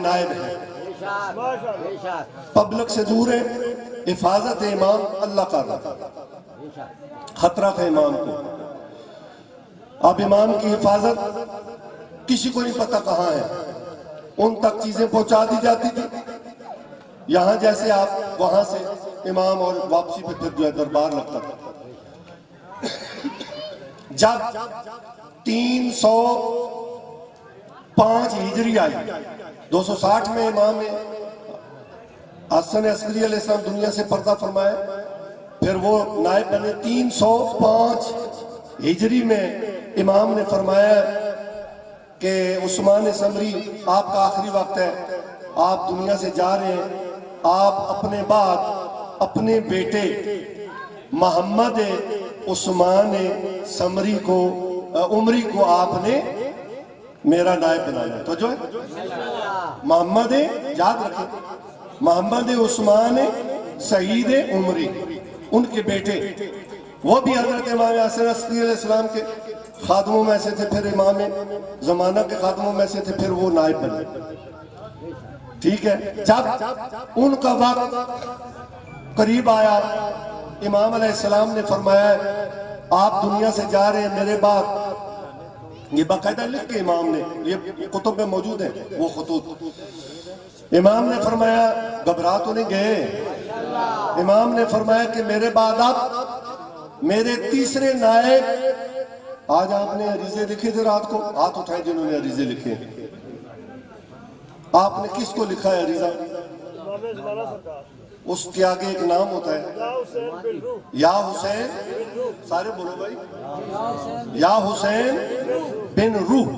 نائب ہے، پبلک سے دور ہے، حفاظت امام اللہ کر رہا، خطرہ تھا امام کو۔ اب امام کی حفاظت کسی کو نہیں پتا کہاں ہے، ان تک چیزیں پہنچا دی جاتی تھی۔ یہاں جیسے آپ وہاں سے امام اور واپسی پہ پھر جو ہے دربار لگتا تھا۔ جب 305 ہجری آئی، 260 میں امام حسن عسکری علیہ السلام دنیا سے پردہ فرمائے، پھر وہ نائب بنے۔ 305 ہجری میں امام نے فرمایا کہ عثمان سمری آپ کا آخری وقت ہے، آپ دنیا سے جا رہے ہیں، آپ اپنے بعد اپنے بیٹے محمد عثمان سمری کو عمری کو آپ نے میرا نائب بنانا ہے۔ تو جو ہے محمد، یاد رکھیں، محمد عثمان سعید عمری، ان کے بیٹے، وہ بھی حضرت امام حسن عسکری علیہ السلام کے خادموں میں سے تھے، پھر امام زمانہ کے خادموں میں سے تھے، پھر وہ نائب بنے۔ ٹھیک ہے، جب ان کا وقت قریب آیا، امام علیہ السلام نے فرمایا آپ دنیا سے جا رہے ہیں، میرے بعد، یہ باقاعدہ لکھ کے امام نے، یہ کتب میں موجود ہیں وہ خطوط، امام نے فرمایا گھبرا تو نہیں گئے، امام نے فرمایا کہ میرے بعد اب میرے تیسرے نائب، آج آپ نے عریضے لکھے تھے رات کو، ہاتھ اٹھائیں جنہوں نے عریضے لکھے، آپ نے کس کو لکھا ہے عریضہ؟ اس کے آگے ایک نام ہوتا ہے، یا حسین، سارے بولو بھائی، یا حسین بن روح،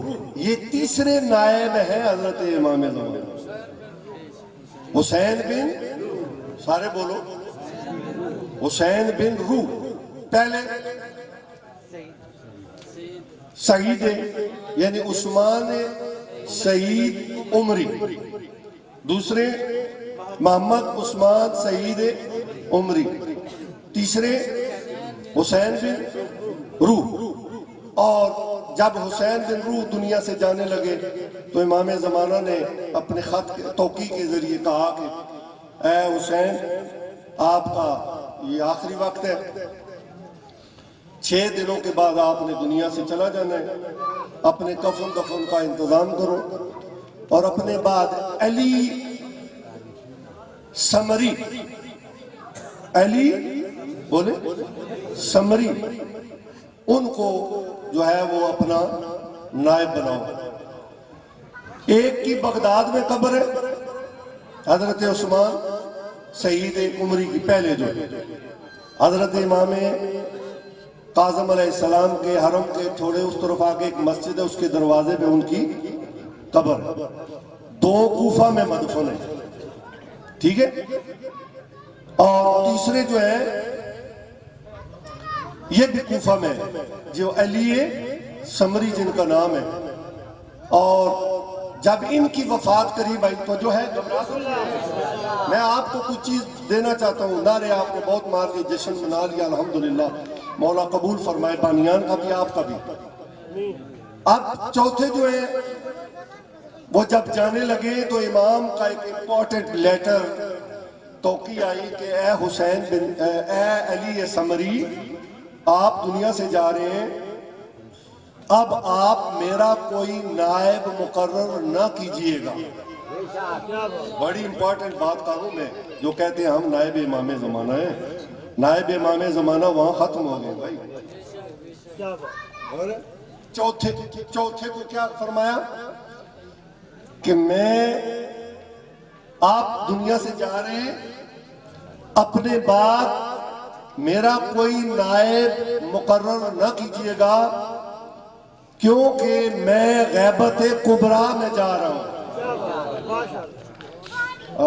یہ تیسرے نائب ہیں حضرت امام زمان، حسین بن، سارے بولو، حسین بن روح، پہلے سعید یعنی عثمان سعید عمری، دوسرے محمد عثمان سعید عمری، تیسرے حسین بن روح۔ اور جب حسین بن روح دنیا سے جانے لگے تو امام زمانہ نے اپنے خط توقیع کے ذریعے کہا کہ اے حسین، آپ کا یہ آخری وقت ہے، 6 دنوں کے بعد آپ نے دنیا سے چلا جانا ہے، اپنے کفن دفن کا انتظام کرو، اور اپنے بعد علی سمری، علی بولے سمری، ان کو جو ہے وہ اپنا نائب بناؤ۔ ایک کی بغداد میں قبر ہے، حضرت عثمان سعید عمری کی پہلے جو ہے، حضرت امام کاظم علیہ السلام کے حرم کے تھوڑے اس طرف آگے ایک مسجد ہے، اس کے دروازے پہ ان کی قبر، 2 کوفہ میں مدفن ہے، ٹھیک ہے۔ اور تیسرے جو ہے یہ بھی کوفہ میں ہے، جو علی سمری جن کا نام ہے۔ اور جب ان کی وفات قریب آئی تو جو ہے، میں آپ کو کچھ چیز دینا چاہتا ہوں، نعرے آپ نے بہت مار لیے، جشن منا لیا، الحمدللہ، مولا قبول فرمائے بانیان کا بھی آپ کا بھی۔ اب چوتھے جو ہے وہ جب جانے لگے تو امام کا ایک امپورٹنٹ لیٹر توقیع آئی کہ اے حسین بن اے علی سمری، آپ دنیا سے جا رہے ہیں، اب آپ میرا کوئی نائب مقرر نہ کیجئے گا۔ بڑی امپورٹنٹ بات کہوں میں، جو کہتے ہیں ہم نائب امام زمانہ ہیں، نائب امام زمانہ وہاں ختم ہو گئے بھائی۔ چوتھے کو کیا فرمایا کہ آپ دنیا سے جا رہے ہیں، اپنے بعد میرا کوئی نائب مقرر نہ کیجئے گا، کیونکہ میں غیبت کبریٰ میں جا رہا ہوں۔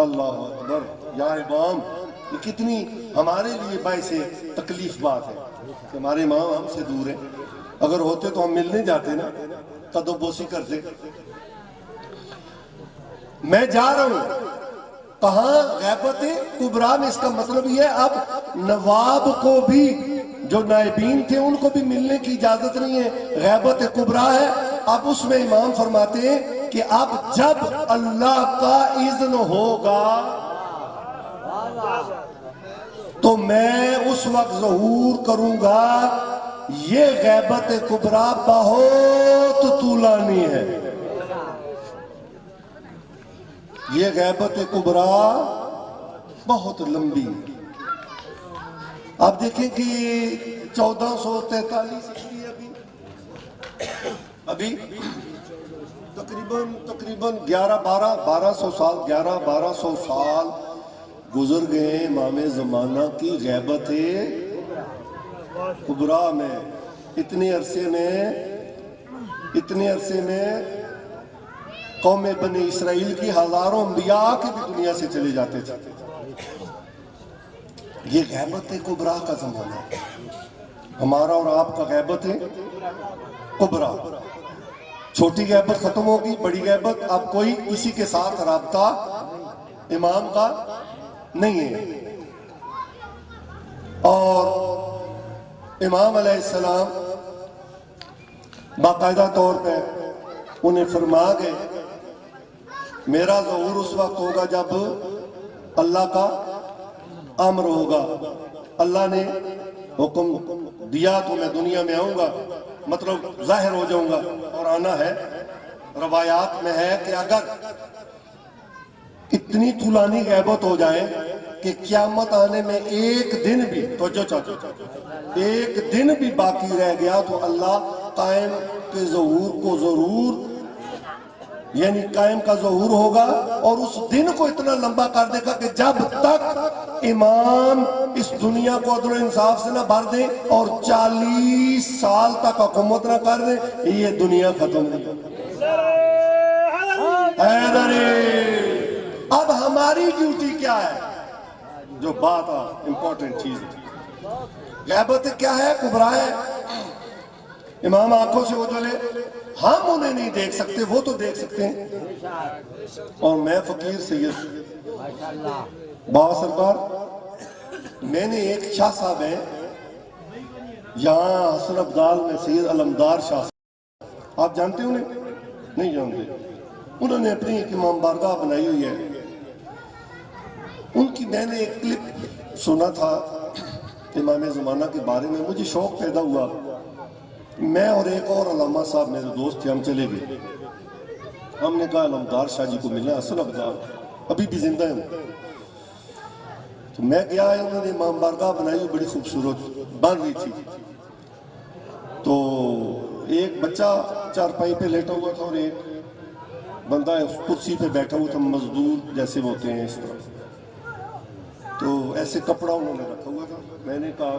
اللہ اکبر، یا امام، یہ کتنی ہمارے لیے باعث تکلیف بات ہے کہ ہمارے امام ہم سے دور ہیں، اگر ہوتے تو ہم ملنے جاتے نا، قدم بوسی کرتے۔ میں جا رہا ہوں کہاں؟ غیبت کبریٰ میں۔ اس کا مطلب یہ ہے اب نواب کو بھی، جو نائبین تھے ان کو بھی ملنے کی اجازت نہیں ہے، غیبت کبریٰ ہے۔ اب اس میں امام فرماتے ہیں کہ اب جب اللہ کا اذن ہوگا تو میں اس وقت ظہور کروں گا. یہ غیبت کبریٰ بہت طولانی ہے. یہ غیبت کبریٰ بہت لمبی ہے. آپ دیکھیں کہ 1443 ابھی تقریباً 1200 سال گزر گئے امام زمانہ کی غیبت کبریٰ میں. اتنے عرصے میں قوم بنی اسرائیل کی ہزاروں انبیاء کے بھی دنیا سے چلے جاتے تھے. یہ غیبت کبریٰ کا زمانہ ہے. ہمارا اور آپ کا غیبت کبریٰ. چھوٹی غیبت ختم ہوگی, بڑی غیبت. اب کوئی کسی کے ساتھ رابطہ امام کا نہیں ہے. اور امام علیہ السلام باقاعدہ طور پہ انہیں فرما گئے میرا ظہور اس وقت ہوگا جب اللہ کا امر ہوگا. اللہ نے حکم دیا تو میں دنیا میں آؤں گا, مطلب ظاہر ہو جاؤں گا. اور آنا ہے, روایات میں ہے کہ اگر اتنی طولانی غیبت ہو جائے کہ قیامت آنے میں ایک دن بھی ایک دن بھی باقی رہ گیا تو اللہ قائم کے ظہور کو ضرور, یعنی قائم کا ظہور ہوگا اور اس دن کو اتنا لمبا کر دے گا کہ جب تک امام اس دنیا کو عدل و انصاف سے نہ بھر دیں اور 40 سال تک حکومت نہ کر دیں, یہ دنیا ختم نہیں. اب ہماری ڈیوٹی کیا ہے؟ جو بات امپورٹنٹ چیز ہے, غیبت کیا ہے؟ کبریٰ ہے. امام آنکھوں سے اجلے, ہم انہیں نہیں دیکھ سکتے, وہ تو دیکھ سکتے ہیں. اور میں فقیر سید بابا سرکار, میں نے ایک شاہ صاحب ہیں یہاں حسن ابدال میں, سید علمدار شاہ صاحب, آپ جانتے انہیں؟ نہیں جانتے. انہوں نے اپنی ایک امام بارگاہ بنائی ہوئی ہے. ان کی میں نے ایک کلپ سنا تھا امام زمانہ کے بارے میں, مجھے شوق پیدا ہوا. میں اور ایک اور علامہ صاحب میرے دوست تھے, ہم چلے گئے. ہم نے کہا علمدار شاہ جی کو ملنا, حسن ابدال ابھی بھی زندہ ہیں. تو میں گیا, انہوں نے امام بارگاہ بنائی, بڑی خوبصورت بن رہی تھی. تو ایک بچہ چارپائی پہ لیٹا ہوا تھا اور ایک بندہ اس کرسی پہ بیٹھا ہوا تھا, مزدور جیسے ہوتے ہیں اس طرح. تو ایسے کپڑا انہوں نے رکھا ہوا تھا. میں نے کہا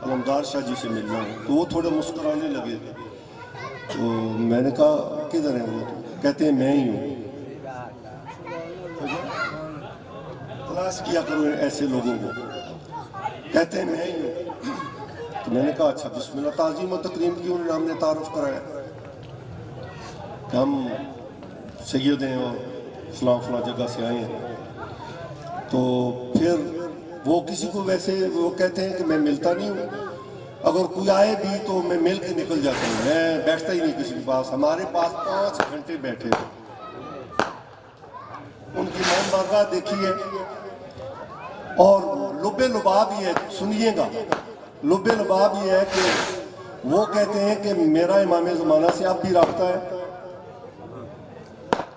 علمدار شاہ جی سے ملنا ہے. تو وہ تھوڑے مسکرانے لگے. تو میں نے کہا کدھر ہیں وہ؟ کہتے ہیں میں ہی ہوں. تلاش کیا کرو ایسے لوگوں کو. کہتے ہیں میں ہی ہوں. تو میں نے کہا اچھا بسم اللہ. تعظیم و تکریم کی انہوں نے ہم نے تعارف کرایا کہ ہم سید ہیں اور فلاں فلاں جگہ سے آئے ہیں. تو پھر وہ کسی کو ویسے وہ کہتے ہیں کہ میں ملتا نہیں ہوں, اگر کوئی آئے بھی تو میں مل کے نکل جاتا ہوں, میں بیٹھتا ہی نہیں کسی کے پاس. ہمارے پاس 5 گھنٹے بیٹھے. ان کی امام بارگاہ دیکھی ہے اور لب لباب یہ ہے, سنیے گا, لب لباب یہ ہے کہ وہ کہتے ہیں کہ میرا امام زمانہ سے اب بھی رابطہ ہے.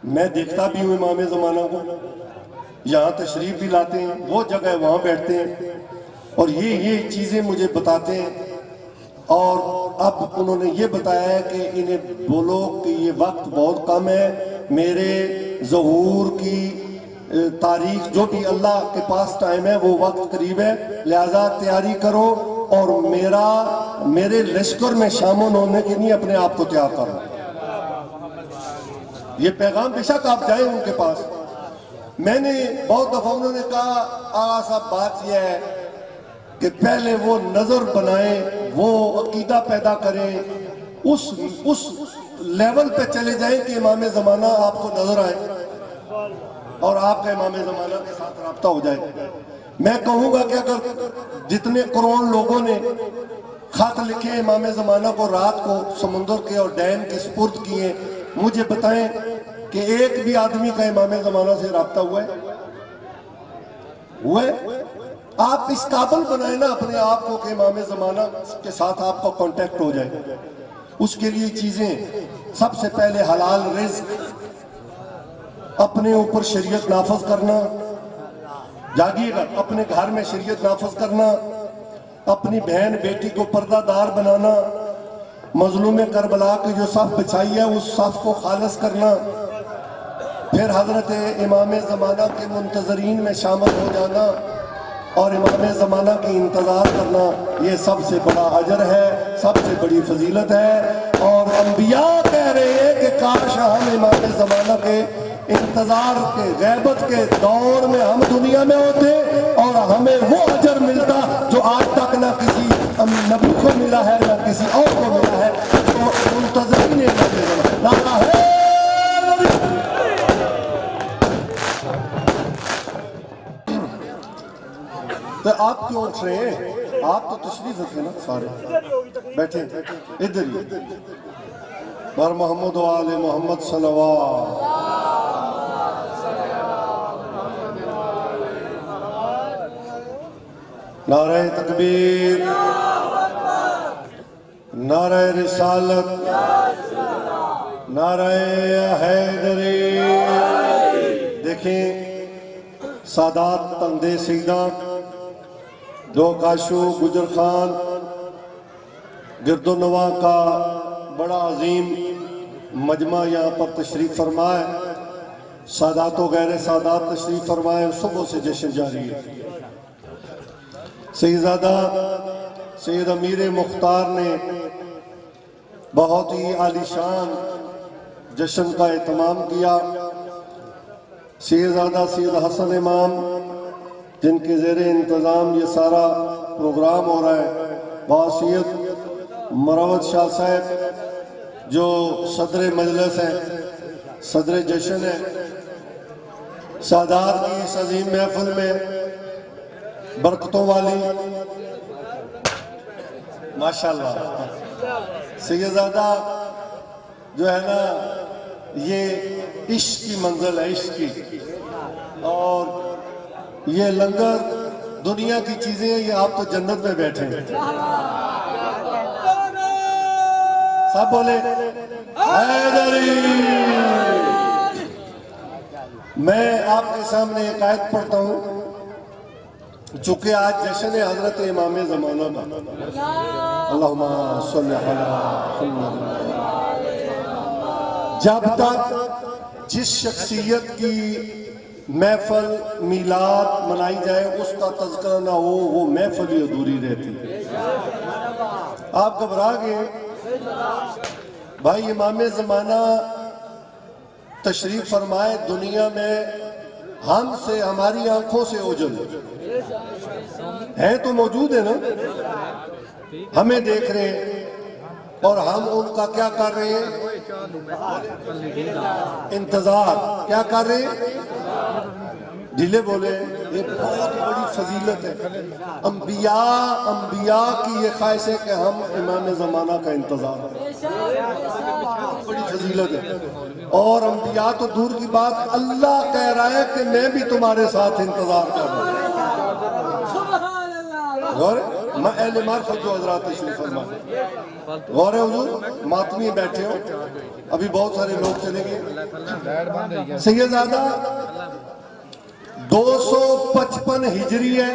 میں دیکھتا بھی ہوں امام زمانہ کو, یہاں تشریف بھی لاتے ہیں, وہ جگہ وہاں بیٹھتے ہیں اور یہ چیزیں مجھے بتاتے ہیں. اور اب انہوں نے یہ بتایا ہے کہ انہیں بولو کہ یہ وقت بہت کم ہے, میرے ظہور کی تاریخ جو بھی اللہ کے پاس ٹائم ہے وہ وقت قریب ہے, لہذا تیاری کرو اور میرے لشکر میں شامل ہونے کے لیے اپنے آپ کو تیار کرو. یہ پیغام بے شک آپ جائیں ان کے پاس. میں نے بہت دفعہ انہوں نے کہا آغا صاحب بات یہ ہے کہ پہلے وہ نظر بنائیں, وہ عقیدہ پیدا کریں, اس لیول پہ چلے جائیں کہ امام زمانہ آپ کو نظر آئے اور آپ کا امام زمانہ کے ساتھ رابطہ ہو جائے. میں کہوں گا کہ اگر جتنے کروڑ لوگوں نے خط لکھے امام زمانہ کو رات کو سمندر کے اور ڈیم کے سپرد کیے, مجھے بتائیں کہ ایک بھی آدمی کا امام زمانہ سے رابطہ ہوا ہے؟ آپ اس قابل بنائیں نا اپنے آپ کو کہ امام زمانہ کے ساتھ آپ کا کانٹیکٹ ہو جائے. اس کے لیے چیزیں سب سے پہلے حلال رزق، اپنے اوپر شریعت نافذ کرنا، جاگیے گا، اپنے گھر میں شریعت نافذ کرنا، اپنی بہن بیٹی کو پردہ دار بنانا، مظلوم کربلا کی جو صف بچائی ہے اس صف کو خالص کرنا، پھر حضرت امام زمانہ کے منتظرین میں شامل ہو جانا اور امام زمانہ کی انتظار کرنا. یہ سب سے بڑا اجر ہے، سب سے بڑی فضیلت ہے. اور انبیاء کہہ رہے ہیں کہ کاش ہم امام زمانہ کے انتظار کے غیبت کے دور میں ہم دنیا میں ہوتے اور ہمیں وہ اجر ملتا جو آج تک نہ کسی نبی کو ملا ہے نہ کسی اور کو ملا ہے. تو منتظرین نعرہ ہے تو آپ کیوں اٹھ رہے ہیں؟ آپ تو تشریف رکھیں نا، سارے بیٹھیں ادھر ہی. بر محمد و آل محمد صلوات. نعرہ تکبیر، نعرہ رسالت، نعرہ حیدری. دیکھیں سادات تندے سیدہ دو کاشو گجر خان گرد و نواح کا بڑا عظیم مجمع یہاں پر تشریف فرمائے. سادات و غیر سادات تشریف فرمائے. صبح سے جشن جاری ہے. سیدزادہ سید امیر مختار نے بہت ہی عالی شان جشن کا اہتمام کیا. سیدزادہ سید حسن امام جن کے زیر انتظام یہ سارا پروگرام ہو رہا ہے، بحیثیت مروت شاہ صاحب جو صدر مجلس ہیں، صدر جشن ہے، سادات کی اس عظیم محفل میں برکتوں والی ماشاءاللہ سیدزادہ جو ہے نا یہ عشق کی منزل ہے، عشق کی. اور یہ لنگر دنیا کی چیزیں ہیں، یہ آپ تو جنت میں بیٹھے ہیں. سب بولے حیدری. میں آپ کے سامنے ایک آیت پڑھتا ہوں چونکہ آج جشن ہے حضرت امام زمانہ کا. اللہم صلی علی محمد. جب تک جس شخصیت کی محفل میلاد منائی جائے اس کا تذکرہ نہ ہو وہ محفل ہی ادھوری رہتی. آپ گھبرا گئے بھائی. امام زمانہ تشریف فرمائے دنیا میں ہم سے ہماری آنکھوں سے اوجھل ہیں تو موجود ہیں نا، ہمیں دیکھ رہے ہیں اور ہم ان کا کیا کر رہے ہیں؟ انتظار. کیا کر رہے ہیں؟ ڈھیلے بولے. یہ بہت بڑی فضیلت ہے. انبیاء کی یہ خواہش ہے کہ ہم امام زمانہ کا انتظار کریں. بڑی فضیلت ہے. اور انبیاء تو دور کی بات، اللہ کہہ رہا ہے کہ میں بھی تمہارے ساتھ انتظار کر رہا ہوں. غور میں اہل معرفت جو حضرات تشریف فرمائے. غور ہے حضور ماتمی بیٹھے ہو، ابھی بہت سارے لوگ چلے گئے. سیدزادہ 255 ہجری ہے.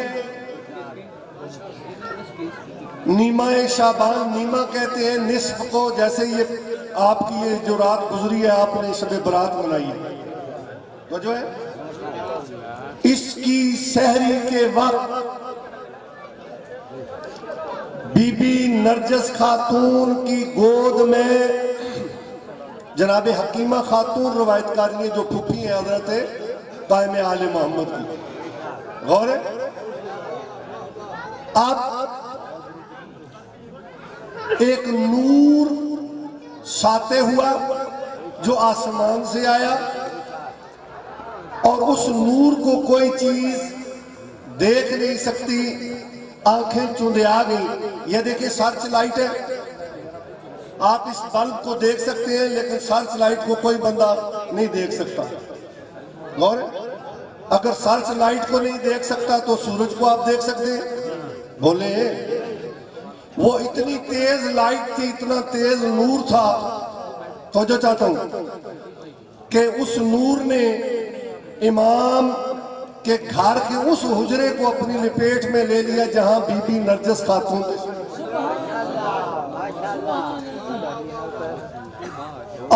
نیمہ شعبان، نیمہ کہتے ہیں نصف کو. جیسے یہ آپ کی یہ جو رات گزری ہے آپ نے شب برات منائی ہے تو جو ہے اس کی سحری کے وقت بی بی نرجس خاتون کی گود میں جناب حکیمہ خاتون روایت کاری ہے جو پھوپھی ہیں حضرت قائم آل محمد کی. غور ہے آپ ایک نور ساتے ہوا جو آسمان سے آیا اور اس نور کو کوئی چیز دیکھ نہیں سکتی، آنکھیں چوندے آ گئی. یہ دیکھیں سرچ لائٹ ہے، آپ اس بلب کو دیکھ سکتے ہیں لیکن سرچ لائٹ کو کوئی بندہ نہیں دیکھ سکتا. غور ہے؟ اگر سرچ لائٹ کو نہیں دیکھ سکتا تو سورج کو آپ دیکھ سکتے ہیں؟ بولے وہ اتنی تیز لائٹ تھی, اتنا تیز نور تھا. تو جو چاہتا ہوں کہ اس نور نے امام کے گھر کے اس حجرے کو اپنی لپیٹ میں لے لیا جہاں بی بی نرجس خاتون تھی,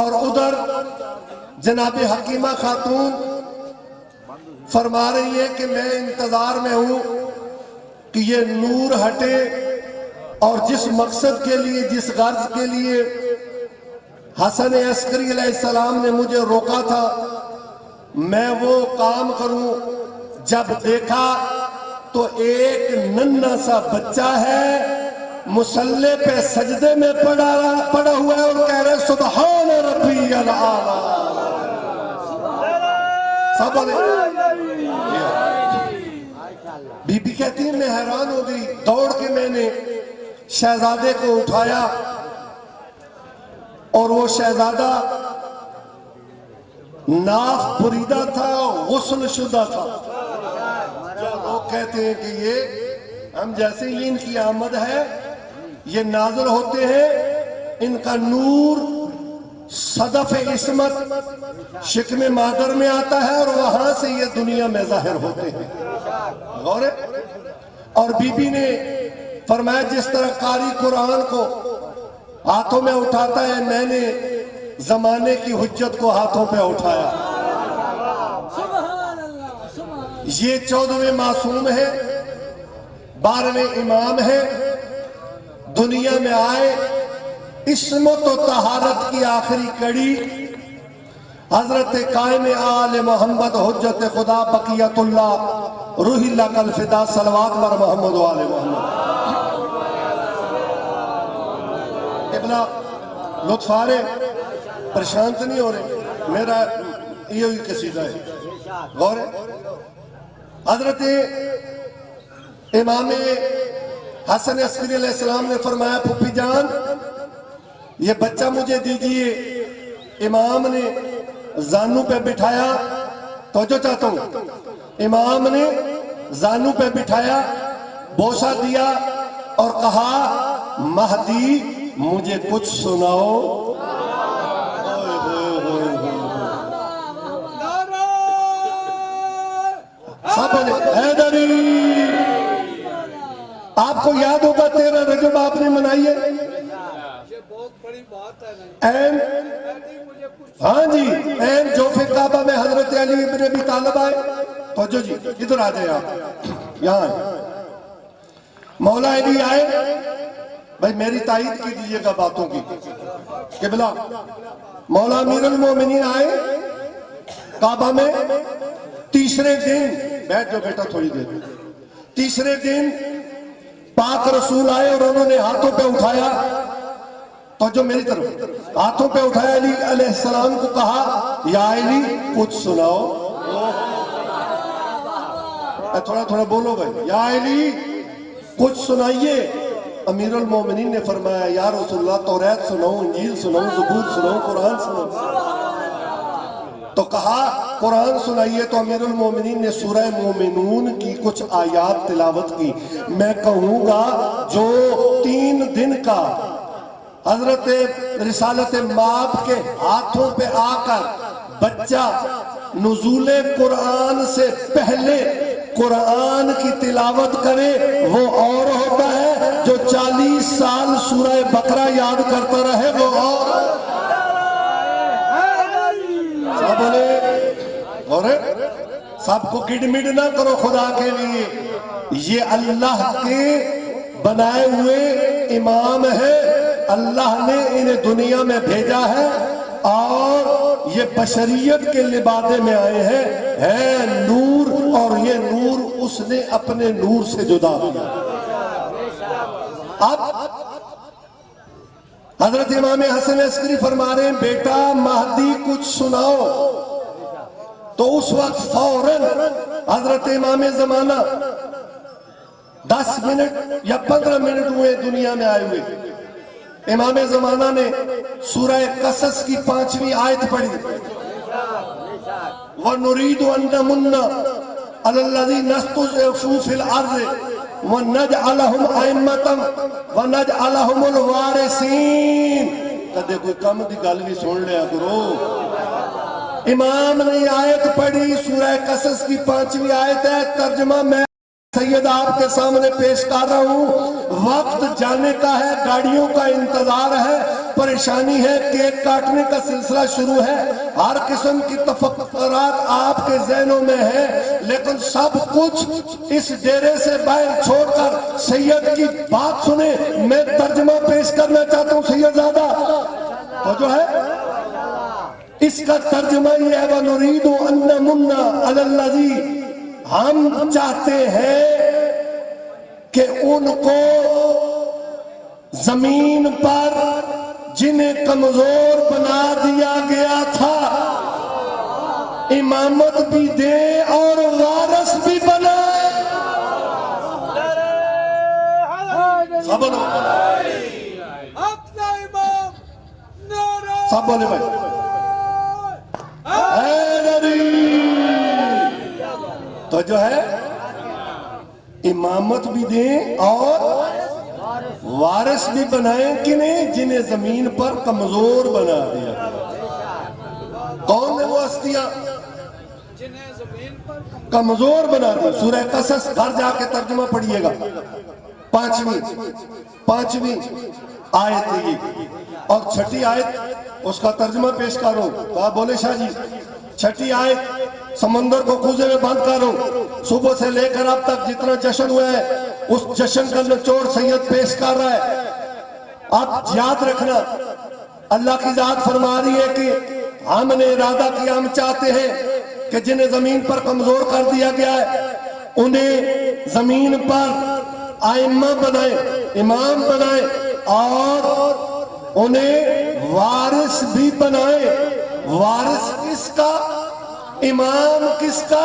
اور ادھر جناب حکیمہ خاتون فرما رہی ہے کہ میں انتظار میں ہوں کہ یہ نور ہٹے, اور جس مقصد کے لیے, جس غرض کے لیے حسن عسکری علیہ السلام نے مجھے روکا تھا میں وہ کام کروں. جب دیکھا تو ایک ننھا سا بچہ ہے مصلی پہ سجدے میں پڑا ہوا ہے اور کہہ رہے سبحان ربی العالی. سب بولے. بی بی کہتی ہے میں حیران ہو گئی, دوڑ کے میں نے شہزادے کو اٹھایا اور وہ شہزادہ ناف بریدہ تھا, غسل شدہ تھا. جو لوگ کہتے ہیں کہ یہ ہم جیسے ہی ان کی آمد ہے یہ نازل ہوتے ہیں, ان کا نور صدف عصمت شکم مادر میں آتا ہے اور وہاں سے یہ دنیا میں ظاہر ہوتے ہیں. غور ہے؟ اور بی بی نے فرمایا جس طرح قاری قرآن کو ہاتھوں میں اٹھاتا ہے میں نے زمانے کی حجت کو ہاتھوں پہ اٹھایا. یہ 14ویں معصوم ہے, 12ویں امام ہے, دنیا میں آئے عصمت و طہارت کی آخری کڑی حضرت قائم آل محمد حجت خدا بقیت اللہ روح اللہ کل فدا صلوات بر محمد و آل محمد. ابنا لطف آ رہے, پریشانت نہیں ہو رہے, میرا یہ قصیدہ ہے. غور ہے؟ حضرت امام حسن عسکری علیہ السلام نے فرمایا پھوپھی جان یہ بچہ مجھے دیجئے. امام نے زانو پہ بٹھایا, توجہ چاہتا ہوں, امام نے زانو پہ بٹھایا, بوسہ دیا اور کہا مہدی مجھے کچھ سناؤ. سب حیدری. آپ کو یاد ہوگا 13 رجب آپ نے منائی ہے, ہاں جی, این جوف کعبہ میں حضرت علی ابن ابی طالب آئے. توجہ جی ادھر آ جائے آپ, یہاں مولا علی آئے. بھائی میری تائید کی دیجئے گا باتوں کی. قبلہ مولا امیر المومنین آئے کعبہ میں. تیسرے دن بیٹھ جاؤ بیٹا تھوڑی دیر. تیسرے دن پاک رسول آئے اور انہوں نے ہاتھوں پہ اٹھایا, تو جو میری طرف ہاتھوں پہ اٹھایا, علی علیہ السلام کو کہا یا علی کچھ سناؤ. تھوڑا تھوڑا بولو بھائی, یا علی کچھ سنائیے. امیر المومنین نے فرمایا یا رسول اللہ توریت سناؤ, انجیل سناؤ, زبور سناؤ, قرآن سناؤ. تو کہا قرآن سنائیے. تو امیر المومنین نے سورہ مومنون کی کچھ آیات تلاوت کی. میں کہوں گا جو 3 دن کا حضرت رسالت مآب کے ہاتھوں پہ آ کر بچہ نزول قرآن سے پہلے قرآن کی تلاوت کرے وہ اور ہوتا ہے جو 40 سال سورہ بقرہ یاد کرتا رہے وہ اور. سب بولے اور سب کو گڑمڑ نہ کرو خدا کے لیے. یہ اللہ کے بنائے ہوئے امام ہے, اللہ نے انہیں دنیا میں بھیجا ہے اور یہ بشریت کے لبادے میں آئے ہیں. ہے نور اور یہ نور اس نے اپنے نور سے جدا کیا. اب حضرت امام حسن عسکری فرما رہے ہیں بیٹا مہدی کچھ سناؤ. تو اس وقت فوراً حضرت امام زمانہ 10 منٹ یا 15 منٹ ہوئے دنیا میں آئے ہوئے, امام زمانہ نے سورہ قصص کی 5ویں آیت پڑھی، وَنُرِيدُ أَن نَّمُنَّ عَلَى الَّذِينَ اسْتُضْعِفُوا فِي الْأَرْضِ وَنَجْعَلَهُمْ أَئِمَّةً وَنَجْعَلَهُمُ الْوَارِثِينَ۔ کدے کوئی کم دی گل بھی سن لیا کرو۔ امام نے آیت پڑھی، سورہ قصص کی 5ویں آیت ہے، ترجمہ میں سید آپ کے سامنے پیش کر رہا ہوں۔ وقت جانے کا ہے، گاڑیوں کا انتظار ہے، پریشانی ہے، کیک کاٹنے کا سلسلہ شروع ہے، ہر قسم کی تفکرات آپ کے ذہنوں میں ہیں، لیکن سب کچھ اس ڈیرے سے باہر چھوڑ کر سید کی بات سنیں۔ میں ترجمہ پیش کرنا چاہتا ہوں سید زادہ، تو جو ہے اس کا ترجمہ یہ ہے، وَنُرِيدُ أَن نَّمُنَّ عَلَى الَّذِينَ، ہم چاہتے ہیں کہ ان کو زمین پر جنہیں کمزور بنا دیا گیا تھا امامت بھی دیں اور وارث بھی بنائے۔ سب بولو، سب بولے بھائی، تو جو ہے امامت بھی دیں اور وارث بھی بنائیں، کنہیں؟ جنہیں زمین پر کمزور بنا دیا۔ کون ہے وہ ہستیاں جنہیں زمین پر کمزور بنا دیا؟ سورہ قصص گھر جا کے ترجمہ پڑھیے گا، 5ویں آیت ہے یہ، اور 6ٹھی آیت اس کا ترجمہ پیش کرو۔ کہا بولے شاہ جی، 6ٹھی آیت، سمندر کو کوزے میں بند کرو، صبح سے لے کر اب تک جتنا جشن ہوا ہے اس جشن کا نچوڑ سید پیش کر رہا ہے۔ اب یاد رکھنا، اللہ کی ذات فرما رہی ہے کہ ہم نے ارادہ کیا، ہم چاہتے ہیں کہ جنہیں زمین پر کمزور کر دیا گیا ہے انہیں زمین پر آئمہ بنائیں، امام بنائیں، اور انہیں وارث بھی بنائیں۔ وارث کس کا؟ امام کس کا؟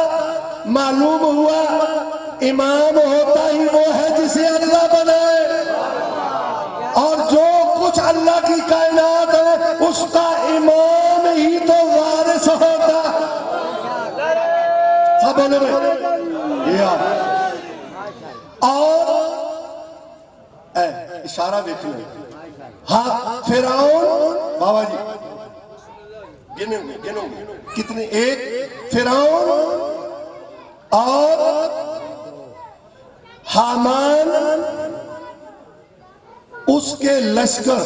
معلوم ہوا امام ہوتا ہی وہ ہے جسے اللہ بنائے، اور جو کچھ اللہ کی کائنات ہے اس کا امام ہی تو وارث ہوتا۔ سب بولے بھائی، اور اشارہ دیکھ لیں، ہاں فرعون، بابا جی گنو کتنے؟ ایک فرعون اور حامان، اس کے لشکر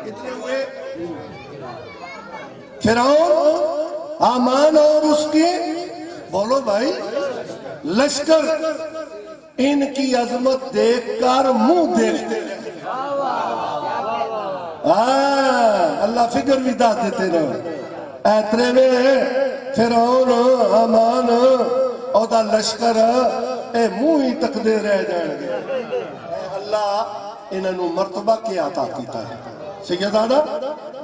کتنے ہوئے؟ فرعون، حامان اور اس کے، بولو بھائی، لشکر۔ ان کی عظمت دیکھ کر منہ دیکھتے ہیں، اللہ فکر بھی دا دیتے رہے، ایترے میں فرعون، حامان اور دا لشکر اے منہ ہی تکدے رہ جائیں گے۔ اللہ انہوں مرتبہ کیا عطا کیتا ہے۔ سیدادہ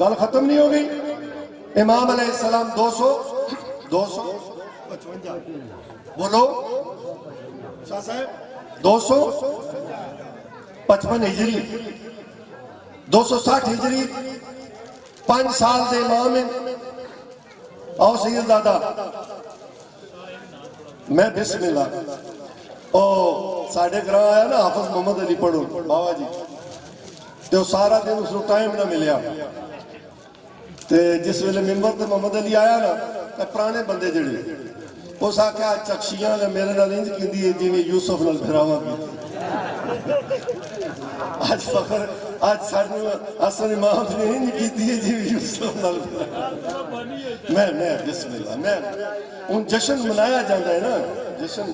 گل ختم نہیں ہو گئی۔ امام علیہ السلام 255 بولو شاہ صاحب، 255 ہجری، 260 ہجری، 5 سال دے امام ہیں۔ آؤ سیدادہ، میں بسم اللہ، ساڑھے گراہ آیا نا حافظ محمد علی پڑھو بابا جی، تو سارا دن اس کو ٹائم نہ ملیا، جس ویلے ممبر تے محمد علی آیا نا، پرانے بندے جڑے اس آکھا چکشیاں نے میرے نال انج کیندی ہے جویں یوسف نال پھراواں کی، آج فخر، آج سانو حسن امام نے انج کیتی ہے جویں یوسف نال پھراواں۔ میں بسم اللہ، میں ان جشن منایا جاندہ ہے نا، جشن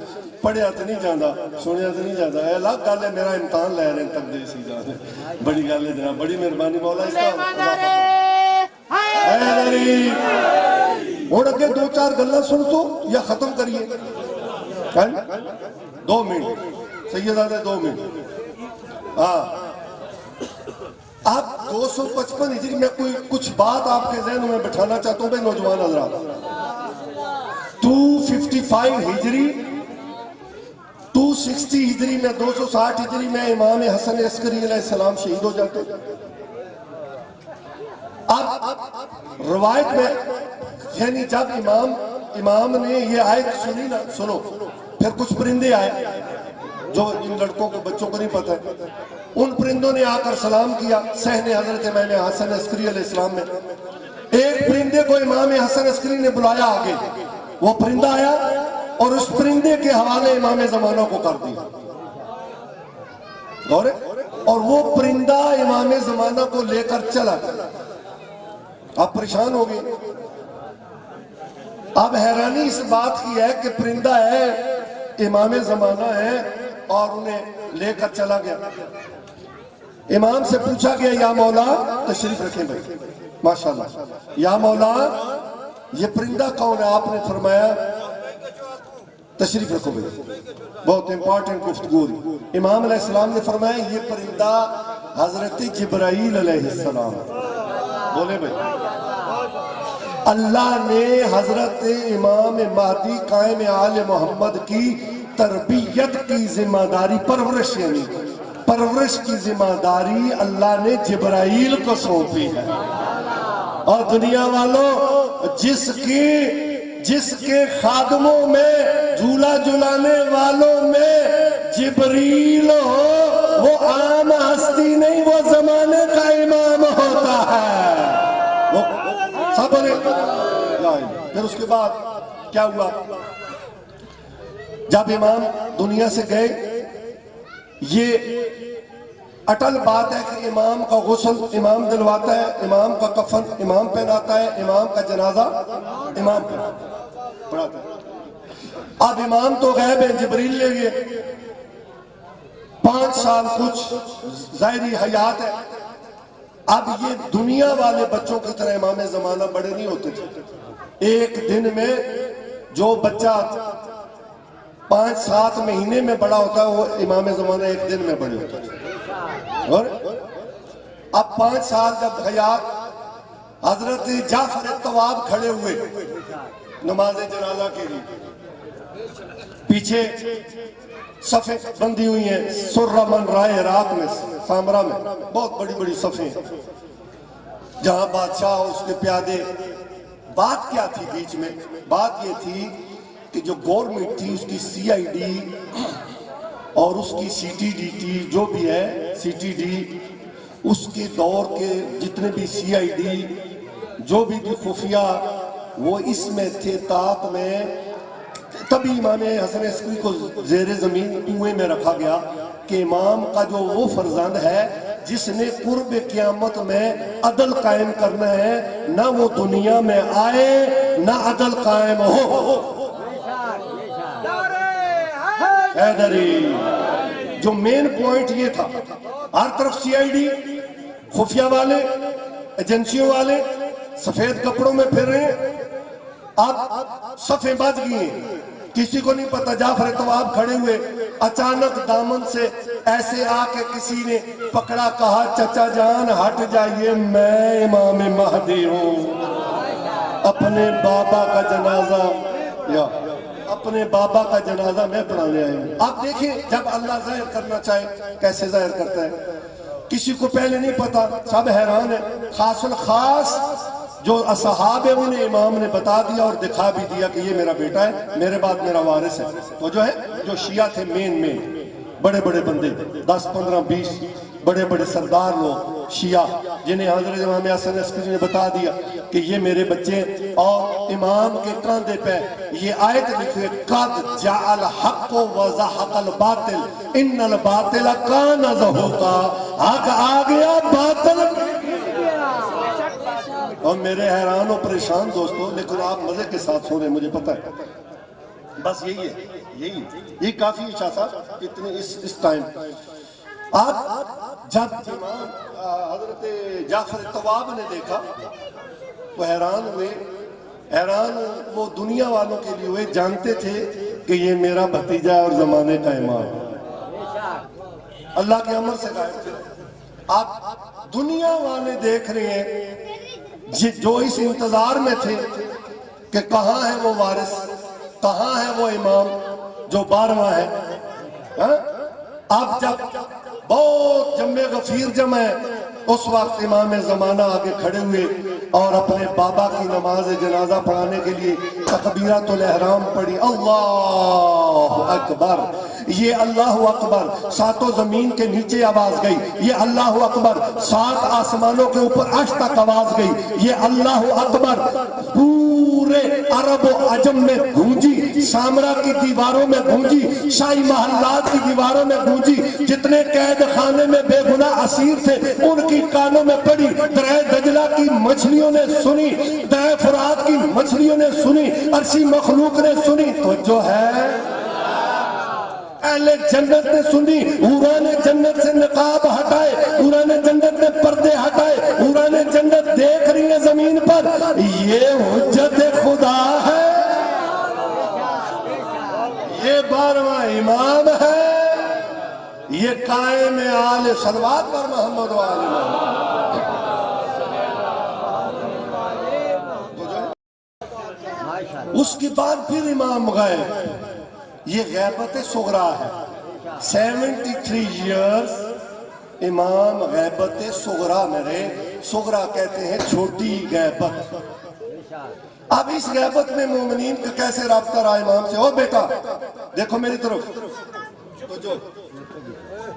پڑھیا تو نہیں جاندہ، سنیا تو نہیں جاندہ، اے اللہ گالے میرا امتحان لے رہے ہیں تک دے سی جاندے، بڑی گالے جناب، بڑی مہربانی مولا اس کا حیدری۔ اور اگے 2-4 گلہ سن تو یا ختم کریے، 2 منٹ سیدادہ، 2 منٹ۔ اب 255 ہجری میں کچھ بات آپ کے ذہنوں میں بٹھانا چاہتا ہوں بے نوجوان حضرات۔ 255 ہجری، 260 ہجری میں 260 ہجری میں امام حسن عسکری علیہ السلام شہید ہو جاتے. اب روایت میں یعنی جب امام نے یہ آیت سنی نا, سنو, پھر کچھ پرندے آئے جو ان لڑکوں کو بچوں کو نہیں پتہ ہے. ان پرندوں نے آ کر سلام کیا صحن حضرت امام حسن عسکری علیہ السلام میں. ایک پرندے کو امام حسن عسکری نے بلایا آگے, وہ پرندہ آیا اور اس پرندے کے حوالے امام زمانہ کو کر دیا. اور وہ پرندہ امام زمانہ کو لے کر چلا گیا. آپ پریشان ہو گئے. اب حیرانی اس بات کی ہے کہ پرندہ ہے, امام زمانہ ہے, اور انہیں لے کر چلا گیا. امام سے پوچھا گیا یا مولا, تشریف رکھیں بھائی, ماشاءاللہ, یا مولا یہ پرندہ کون ہے؟ آپ نے فرمایا تشریف رکھو بھائی, بہت امپورٹنٹ گفتگو. امام علیہ السلام نے فرمایا یہ پرندہ حضرت جبرائیل علیہ السلام. بولے بھائی, اللہ نے حضرت امام مہدی قائم آل محمد کی تربیت کی ذمہ داری, پرورش کی ذمہ داری اللہ نے جبرائیل کو سونپی ہے. اور دنیا والوں, جس کے خادموں میں, جھولا جھلانے والوں میں جبریل ہو, وہ عام ہستی نہیں, وہ زمانے کا امام ہوتا ہے. سب نے پھر اس کے بعد کیا ہوا؟ جب امام دنیا سے گئے, یہ اٹل بات ہے کہ امام کا غسل امام دلواتا ہے, امام کا کفن امام پہناتا ہے, امام کا جنازہ امام پڑھاتا ہے. اب امام تو غیب ہے, جبریل لے گئے. 5 سال کچھ ظاہری حیات ہے. اب یہ دنیا والے بچوں کی طرح امام زمانہ بڑے نہیں ہوتے تھے. ایک دن میں جو بچہ 5-7 مہینے میں بڑا ہوتا ہے, وہ امام زمانہ ایک دن میں بڑے ہوتے تھے. اور اب 5 سال جب حیات, حضرت جعفر طواب کھڑے ہوئے نماز جنازہ کے لیے, پیچھے صفیں بندی ہوئی ہیں, سرہ من رائے عراق میں, سامرا میں بہت بڑی بڑی صفیں, جہاں بادشاہ اور اس کے پیادے. بات کیا تھی بیچ میں؟ بات یہ تھی کہ جو گورنمنٹ تھی, اس کی CID اور اس کی CTD جو بھی ہے, CTD اس کے دور کے جتنے بھی CID جو بھی خفیہ, وہ اس میں تھے طاق میں. تبھی امام حسن عسکری کو زیر زمین کنویں میں رکھا گیا کہ امام کا جو وہ فرزند ہے جس نے قرب قیامت میں عدل قائم کرنا ہے, نہ وہ دنیا میں آئے نہ عدل قائم ہو. حیدری جو مین پوائنٹ یہ تھا, ہر طرف CID, خفیہ والے, ایجنسیوں والے سفید کپڑوں میں پھر رہے ہیں. اب صفیں بچ گئی ہیں, کسی کو نہیں پتا. جعفر طواب کھڑے ہوئے, اچانک دامن سے ایسے آ کے کسی نے پکڑا, کہا چچا جان ہٹ جائیے, میں امام مہدی ہوں, اپنے بابا کا جنازہ میں پڑھانے آئے ہوں. آپ دیکھیں جب اللہ ظاہر کرنا چاہے کیسے ظاہر کرتا ہے. کسی کو پہلے نہیں پتا, سب حیران ہیں. خاص الخاص جو اصحاب ہیں انہیں امام نے بتا دیا اور دکھا بھی دیا کہ یہ میرا بیٹا ہے, میرے بعد میرا وارث ہے. وہ جو ہے جو شیعہ تھے مین بڑے بڑے بندے, 10-15-20 بڑے بڑے سردار لوگ شیعہ, جنہیں حضرت امام حسن عسکری نے بتا دیا کہ یہ میرے بچے. اور امام کے کاندھے پہ یہ آیت لکھے, قد جاء الحق وزحق الباطل ان الباطل کان زہوقا, حق آ گیا, باطل. اور میرے حیران و پریشان دوستوں, لیکن آپ مزے کے ساتھ سو رہے ہیں, مجھے پتہ ہے. بس یہی ہے, یہی کافی ہے شاہ صاحب اتنے اس ٹائم. آپ جب امام حضرت جعفر طواب نے دیکھا تو حیران ہوئے. وہ دنیا والوں کے لیے ہوئے, جانتے تھے کہ یہ میرا بھتیجا اور زمانے کا امام, اللہ کے امر سے غائب تھے. آپ دنیا والے دیکھ رہے ہیں جو اس انتظار میں تھے کہ کہاں ہے وہ وارث, کہاں ہے وہ امام جو 12واں ہے. ہاں؟ اب جب بہت جمع غفیر جمع ہے، اس وقت امام زمانہ آگے کھڑے ہوئے اور اپنے بابا کی نماز جنازہ پڑھانے کے لیے تکبیرۃ الاحرام پڑھی. اللہ اکبر. یہ اللہ اکبر ساتوں زمین کے نیچے آواز گئی، یہ اللہ اکبر سات آسمانوں کے اوپر عرش تک آواز گئی، یہ اللہ اکبر پورے عرب و عجم میں گونجی، سامرا کی دیواروں میں گونجی، شاہی محلات کی دیواروں میں گونجی. جتنے قید خانے میں بے گناہ اسیر تھے ان کی کانوں میں پڑی. درہ دجلہ کی مچھلیوں نے سنی، درہ فرات کی مچھلیوں نے سنی، عرشی مخلوق نے سنی. تو جو ہے اہل جنت نے سنی. حوران جنت سے نقاب ہٹائے، حوران جنت نے پردے ہٹائے، حوران جنت دیکھ رہی ہیں زمین پر. یہ حجت خدا ہے، یہ 12واں امام ہے، یہ قائم آل صلوات پر محمد و آل محمد. اس کے بعد پھر امام گئے. یہ غیبت صغرا ہے. 73 ایئرز امام غیبت صغرا میں رہے. صغرا کہتے ہیں چھوٹی غیبت. اب اس غیبت میں مومنین کا کیسے رابطہ رہا امام سے؟ او بیٹا دیکھو میری طرف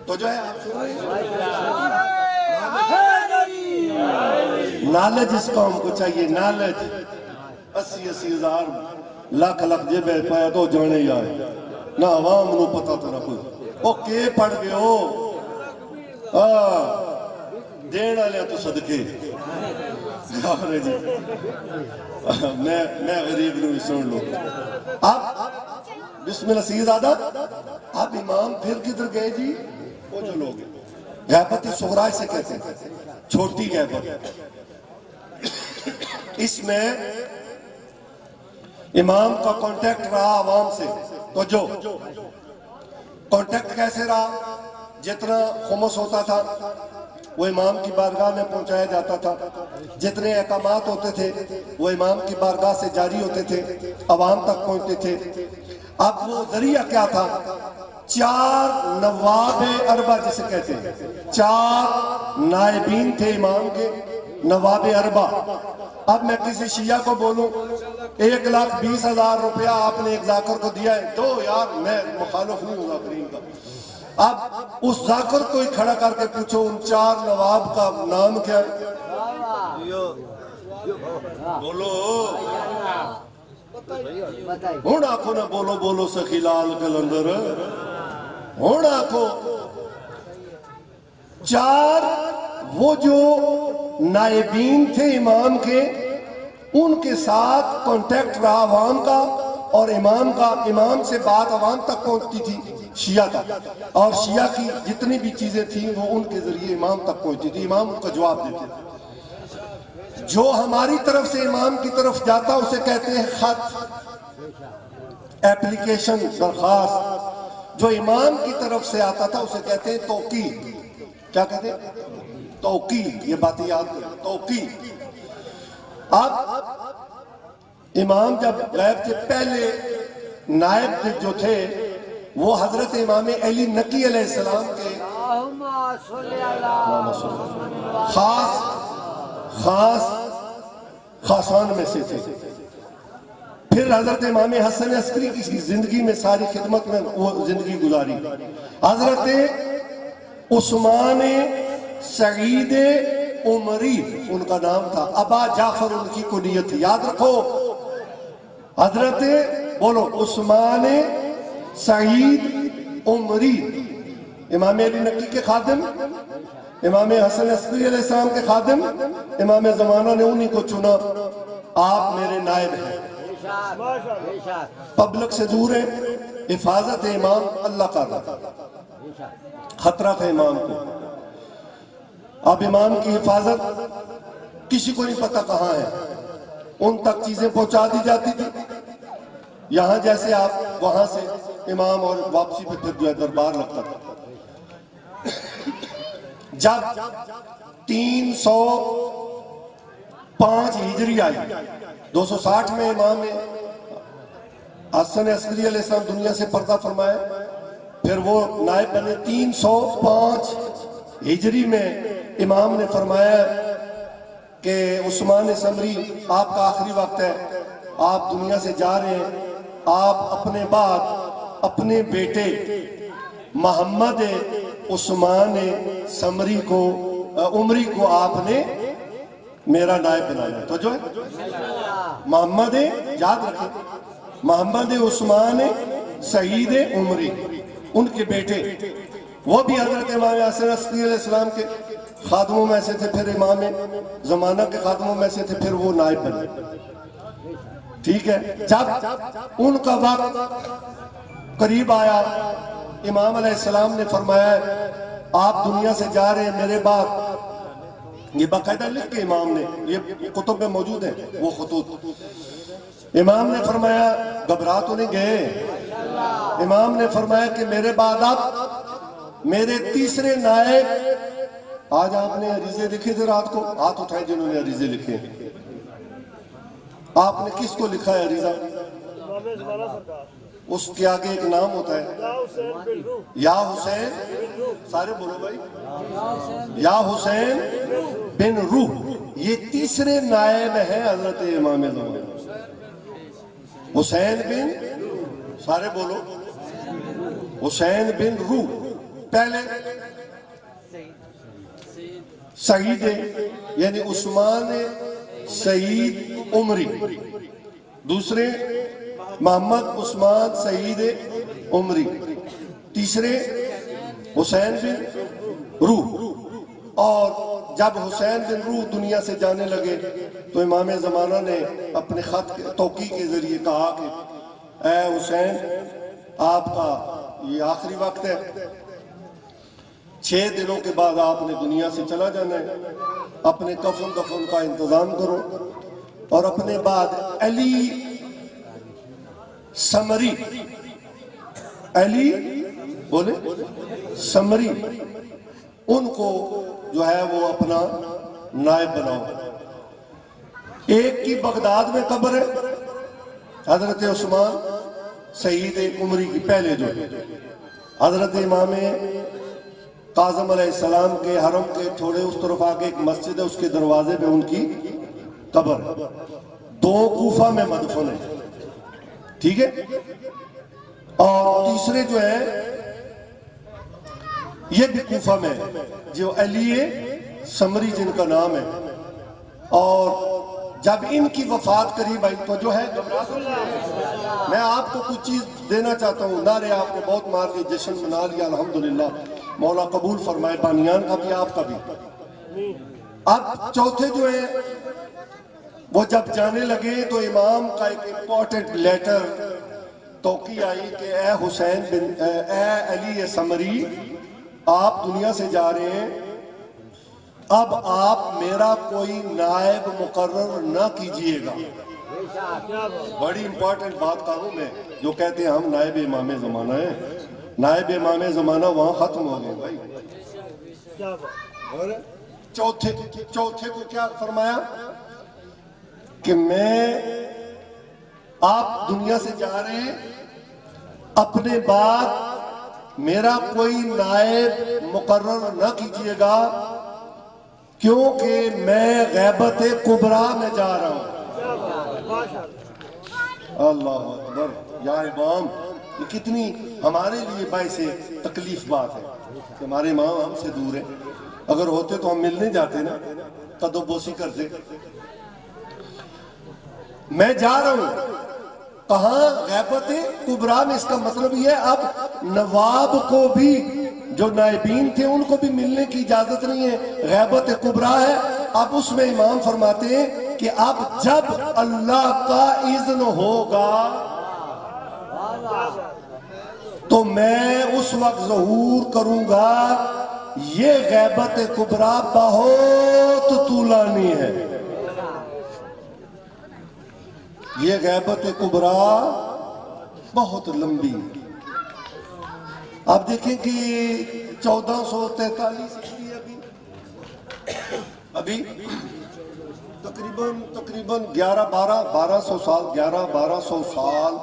تو جو ہے آپ سن نالج اس قوم کو چاہیے. نالج 80 ہزار لاکھ جب پایا تو جانے ہی آئے نہ عوام نو پتا تو نہ کوئی. او کے پڑھ گئے ہو دینا لیا تو صدقے. میں غریب نو بھی سن لو. اب بسم اللہ سیدادہ. اب امام پھر کدھر گئے جی؟ وہ جو لوگ غیبت صغرا سے کہتے ہیں، چھوٹی غیبت. اس میں امام کا کانٹیکٹ رہا عوام سے. تو جو کانٹیکٹ کیسے رہا؟ جتنا خمس ہوتا تھا وہ امام کی بارگاہ میں پہنچایا جاتا تھا. جتنے احکامات ہوتے تھے وہ امام کی بارگاہ سے جاری ہوتے تھے، عوام تک پہنچتے تھے. اب وہ ذریعہ کیا تھا؟ 4 نواب اربع جسے کہتے ہیں. 4 نائبین تھے امام کے، نواب اربع. اب میں کسی شیعہ کو بولوں 1,20,000 روپیہ آپ نے ایک ذاکر کو دیا ہے، تو یار میں مخالف نہیں ہوں ذاکرین کا. اب اس ذاکر کو ہی کھڑا کر کے پوچھو ان 4 نواب کا نام کیا ہے؟ بولو ہون آنکھو نہ بولو سخی لال کلندر. ہون آنکھو 4 وہ جو نائبین تھے امام کے، ان کے ساتھ کانٹیکٹ رہا عوام کا اور امام کا. امام سے بات عوام تک پہنچتی تھی شیعہ تک، اور شیعہ کی جتنی بھی چیزیں تھیں وہ ان کے ذریعے امام تک پہنچتی تھی. امام ان کا جواب دیتے تھے. جو ہماری طرف سے امام کی طرف جاتا اسے کہتے ہیں خط، ایپلیکیشن، درخواست. جو امام کی طرف سے آتا تھا اسے کہتے ہیں توقیع. کیا کہتے ہیں؟ توقیع. یہ باتیں یاد کریں، توقیع. اب امام جب غیب تھے، پہلے نائب جو تھے وہ حضرت امام علی نقی علیہ السلام کے خاصان میں سے تھے. پھر حضرت امام حسن عسکری کی زندگی میں ساری خدمت میں وہ زندگی گزاری. حضرت عثمان سعید عمری ان کا نام تھا، ابا جعفر ان کی کنیت تھی. یاد رکھو حضرت بولو عثمان سعید عمری، امام علی نقی کے خادم، امام حسن عسکری علیہ السلام کے خادم. امام زمانہ نے انہی کو چنا، آپ میرے نائب ہیں. پبلک سے دور ہے، حفاظت امام اللہ کا رہا. خطرہ تھا امام کو. اب امام کی حفاظت کسی کو نہیں پتا کہاں ہے، ان تک چیزیں پہنچا دی جاتی تھی. یہاں جیسے آپ وہاں سے امام اور واپسی پہ پھر جو ہے دربار لگتا تھا. جب 305 ہجری آئی، 260 میں امام حسن عسکری علیہ السلام دنیا سے پردہ فرمائے. پھر وہ نائب بنے 305 ہجری میں امام نے فرمایا کہ عثمان سمری آپ کا آخری وقت ہے، آپ دنیا سے جا رہے ہیں، آپ اپنے بعد اپنے بیٹے محمد عثمان سمری کو عمری کو آپ نے میرا نائب بنانا ہے۔ تو جو ہے محمد، یاد رکھیں، محمد عثمان سعید عمری، ان کے بیٹے، وہ بھی حضرت امام حسن عسکری علیہ السلام کے خادموں میں سے تھے، پھر امام زمانہ کے خادموں میں سے تھے، پھر وہ نائب بنے۔ ٹھیک ہے، جب ان کا وقت قریب آیا، امام علیہ السلام نے فرمایا آپ دنیا سے جا رہے ہیں، میرے بعد، یہ باقاعدہ لکھ کے امام نے، یہ کتب میں موجود ہیں وہ خطوط، امام نے فرمایا گھبرا تو نہیں گئے، امام نے فرمایا کہ میرے بعد آپ میرے تیسرے نائب، آج آپ نے عریضے لکھے تھے رات کو، ہاتھ اٹھائیں جنہوں نے عریضے لکھے، آپ نے کس کو لکھا ہے عریضہ؟ اس کے آگے ایک نام ہوتا ہے یا حسین، سارے بولو بھائی، یا حسین بن روح، یہ تیسرے نائب ہیں حضرت امام زمان، حسین بن، سارے بولو، حسین بن روح، پہلے سعید یعنی عثمان سعید عمری، دوسرے محمد عثمان سعید عمری، تیسرے حسین بن روح۔ اور جب حسین بن روح دنیا سے جانے لگے تو امام زمانہ نے اپنے خط توقیع کے ذریعے کہا کہ اے حسین، آپ کا یہ آخری وقت ہے، 6 دنوں کے بعد آپ نے دنیا سے چلا جانا ہے، اپنے کفن دفن کا انتظام کرو، اور اپنے بعد علی سمری، علی بولے سمری، ان کو جو ہے وہ اپنا نائب بناؤ۔ ایک کی بغداد میں قبر ہے، حضرت عثمان سعید عمری کی، پہلے جو حضرت امام کاظم علیہ السلام کے حرم کے تھوڑے اس طرف آگے ایک مسجد ہے، اس کے دروازے پہ ان کی قبر ہے۔ 2 کوفہ میں مدفن ہے، ٹھیک ہے، اور تیسرے جو ہے یہ بھی کوفہ میں ہے، جو علی سمری جن کا نام ہے۔ اور جب ان کی وفات قریب آئی تو جو ہے، میں آپ کو کچھ چیز دینا چاہتا ہوں، نعرے آپ نے بہت مار کے جشن منا لیا، الحمدللہ، مولا قبول فرمائے، بانیان کا بھی آپ کا بھی۔ اب چوتھے جو ہیں وہ جب جانے لگے تو امام کا ایک امپورٹنٹ لیٹر توقیع آئی کہ اے حسین بن، اے علی سمری، آپ دنیا سے جا رہے ہیں، اب آپ میرا کوئی نائب مقرر نہ کیجئے گا۔ بڑی امپورٹنٹ بات کہوں میں، جو کہتے ہیں ہم نائب امام زمانہ ہیں، نائب امام زمانہ وہاں ختم ہو گئے بھائی۔ اور چوتھے کو کیا فرمایا کہ میں، آپ دنیا سے جا رہے ہیں، اپنے بعد میرا کوئی نائب مقرر نہ کیجئے گا، کیونکہ میں غیبت کبریٰ میں جا رہا ہوں۔ اللہ اکبر، یا امام، یہ کتنی ہمارے لیے باعث تکلیف بات ہے کہ ہمارے امام ہم سے دور ہیں، اگر ہوتے تو ہم ملنے جاتے نا، قدو بوسی کرتے۔ میں جا رہا ہوں کہاں؟ غیبت کبریٰ میں۔ اس کا مطلب یہ ہے اب نواب کو بھی، جو نائبین تھے ان کو بھی ملنے کی اجازت نہیں ہے، غیبت کبریٰ ہے۔ اب اس میں امام فرماتے ہیں کہ اب جب اللہ کا اذن ہوگا تو میں اس وقت ظہور کروں گا۔ یہ غیبت کبریٰ بہت طولانی ہے، یہ غیبت کبریٰ بہت لمبی ہے۔ آپ دیکھیں کہ 1443 ابھی تقریباً 1100 1200 سال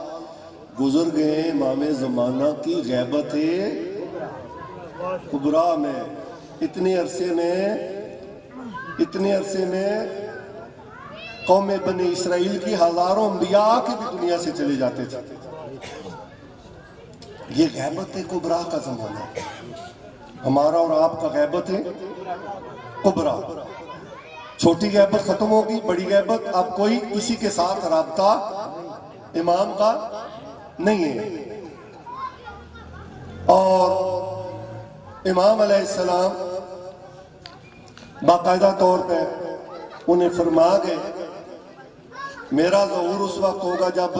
گزر گئے امام زمانہ کی غیبت کبریٰ میں. اتنے عرصے میں قوم بنی اسرائیل کی ہزاروں انبیاء کے بھی دنیا سے چلے جاتے تھے. یہ غیبت کبریٰ کا زمانہ ہے. ہمارا اور آپ کا غیبت کبریٰ. چھوٹی غیبت ختم ہوگی, بڑی غیبت. اب کوئی کسی کے ساتھ رابطہ امام کا نہیں ہے. اور امام علیہ السلام باقاعدہ طور پہ انہیں فرما گئے میرا ظہور اس وقت ہوگا جب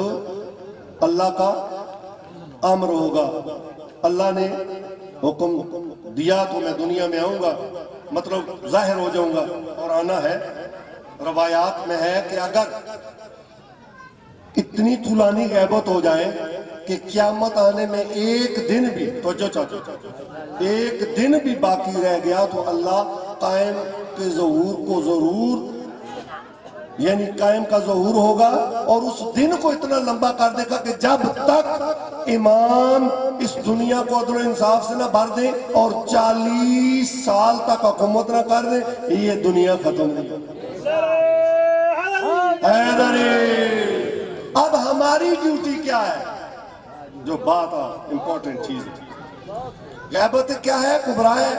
اللہ کا امر ہوگا. اللہ نے حکم دیا تو میں دنیا میں آؤں گا, مطلب ظاہر ہو جاؤں گا. اور آنا ہے, روایات میں ہے کہ اگر اتنی طولانی غیبت ہو جائے کہ قیامت آنے میں ایک دن بھی ایک دن بھی باقی رہ گیا تو اللہ قائم کے ظہور کو ضرور, یعنی قائم کا ظہور ہوگا اور اس دن کو اتنا لمبا کر دے گا کہ جب تک امام اس دنیا کو عدل و انصاف سے نہ بھر دیں اور 40 سال تک حکومت نہ کر دیں, یہ دنیا ختم نہیں. اب ہماری ڈیوٹی کیا ہے, جو بات امپورٹنٹ چیز ہے. غیبت کیا ہے؟ کبریٰ ہے.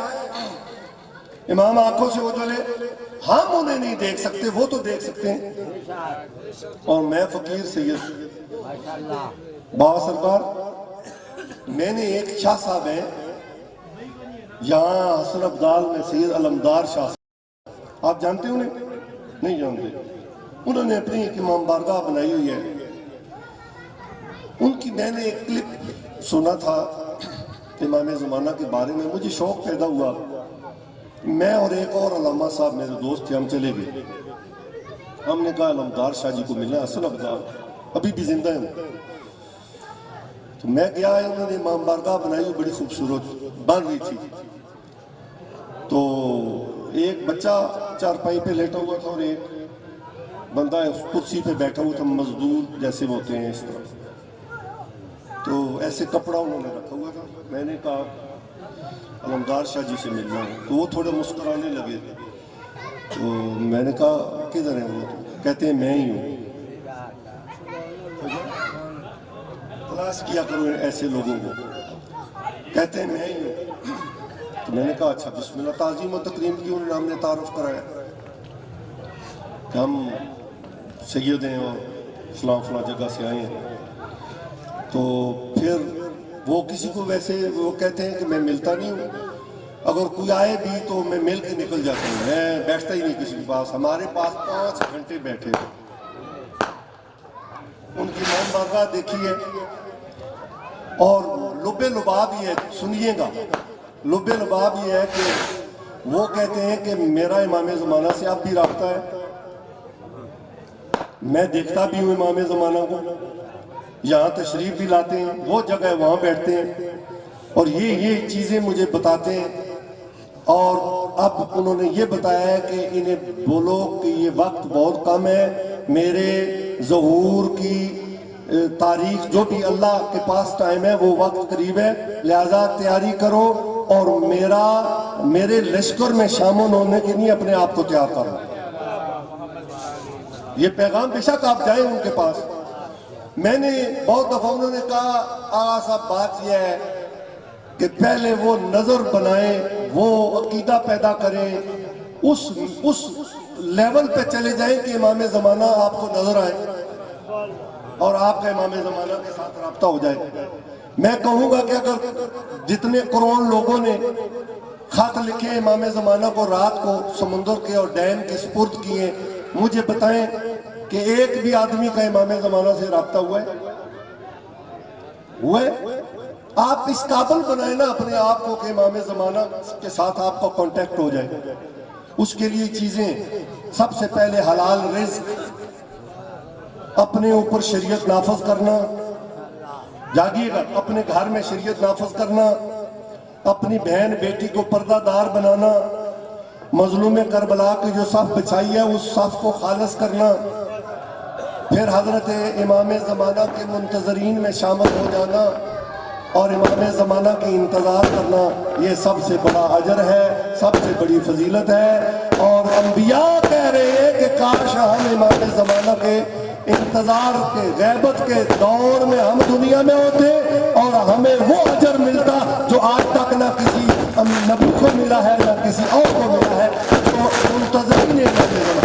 امام آنکھوں سے اجلے, ہم انہیں نہیں دیکھ سکتے, وہ تو دیکھ سکتے ہیں. اور میں فقیر سید بابا سرکار, میں نے ایک شاہ صاحب ہیں یہاں حسن ابدال میں, سید علمدار شاہ صاحب, آپ جانتے ہیں انہیں؟ نہیں جانتے. انہوں نے اپنی ایک امام بارگاہ بنائی ہوئی ہے. ان کی میں نے ایک کلپ سنا تھا امام زمانہ کے بارے میں, مجھے شوق پیدا ہوا. میں اور ایک اور علامہ صاحب میرے دوست تھے, ہم چلے گئے. ہم نے کہا علمدار شاہ جی کو ملنا, حسن ابدال ابھی بھی زندہ ہیں. تو میں گیا, انہوں نے امام بارگاہ بنائی ہوئی, بڑی خوبصورت بن رہی تھی. تو ایک بچہ چارپائی پہ لیٹا ہوا تھا اور ایک بندہ کرسی پہ بیٹھا ہوا تھا, مزدور جیسے ہوتے ہیں اس طرح. تو ایسے کپڑا انہوں نے رکھا ہوا تھا. میں نے کہا علمدار شاہ جی سے ملنا ہے. تو وہ تھوڑے مسکرانے لگے. تو میں نے کہا کدھر ہیں وہ؟ کہتے ہیں میں ہی ہوں. تلاش کیا کرو ایسے لوگوں کو. کہتے ہیں میں ہی ہوں. تو میں نے کہا اچھا بسم اللہ. تعظیم و تکریم کی انہوں نے ہم نے تعارف کرایا کہ ہم سید ہیں اور فلاں جگہ سے آئے ہیں. تو پھر وہ کسی کو ویسے وہ کہتے ہیں کہ میں ملتا نہیں ہوں, اگر کوئی آئے بھی تو میں مل کے نکل جاتا ہوں, میں بیٹھتا ہی نہیں کسی کے پاس. ہمارے پاس 5 گھنٹے بیٹھے تھے. ان کی امام بارگاہ دیکھیے, اور لب لباب یہ ہے, سنیے گا, لب لباب یہ ہے کہ وہ کہتے ہیں کہ میرا امام زمانہ سے اب بھی رابطہ ہے. میں دیکھتا بھی ہوں امام زمانہ کو, یہاں تشریف بھی لاتے ہیں, وہ جگہ وہاں بیٹھتے ہیں اور یہ چیزیں مجھے بتاتے ہیں. اور اب انہوں نے یہ بتایا ہے کہ انہیں بولو کہ یہ وقت بہت کم ہے, میرے ظہور کی تاریخ جو بھی اللہ کے پاس ٹائم ہے وہ وقت قریب ہے, لہذا تیاری کرو اور میرے لشکر میں شامل ہونے کے لیے اپنے آپ کو تیار کرو. یہ پیغام بے شک آپ جائیں ان کے پاس. میں نے بہت دفعہ انہوں نے کہا آغا صاحب بات یہ ہے کہ پہلے وہ نظر بنائیں, وہ عقیدہ پیدا کریں, اس لیول پہ چلے جائیں کہ امام زمانہ آپ کو نظر آئے اور آپ کا امام زمانہ کے ساتھ رابطہ ہو جائے. میں کہوں گا کہ اگر جتنے کروڑ لوگوں نے خط لکھے امام زمانہ کو رات کو سمندر کے اور ڈیم کے سپرد کیے, مجھے بتائیں کہ ایک بھی آدمی کا امام زمانہ سے رابطہ ہوا ہے؟ آپ اس قابل بنائیں نا اپنے آپ کو کہ امام زمانہ کے ساتھ آپ کا کانٹیکٹ ہو جائے. اس کے لیے چیزیں سب سے پہلے حلال رزق, اپنے اوپر شریعت نافذ کرنا, جاگیے گا, اپنے گھر میں شریعت نافذ کرنا, اپنی بہن بیٹی کو پردہ دار بنانا, مظلوم کربلا کی جو صف بچائی ہے اس صف کو خالص کرنا, پھر حضرت امام زمانہ کے منتظرین میں شامل ہو جانا اور امام زمانہ کی انتظار کرنا، یہ سب سے بڑا اجر ہے، سب سے بڑی فضیلت ہے۔ اور انبیاء کہہ رہے ہیں کہ کاش ہم امام زمانہ کے انتظار کے غیبت کے دور میں ہم دنیا میں ہوتے اور ہمیں وہ اجر ملتا جو آج تک نہ کسی نبی کو ملا ہے نہ کسی اور کو ملا ہے، جو منتظرین امام زمانہ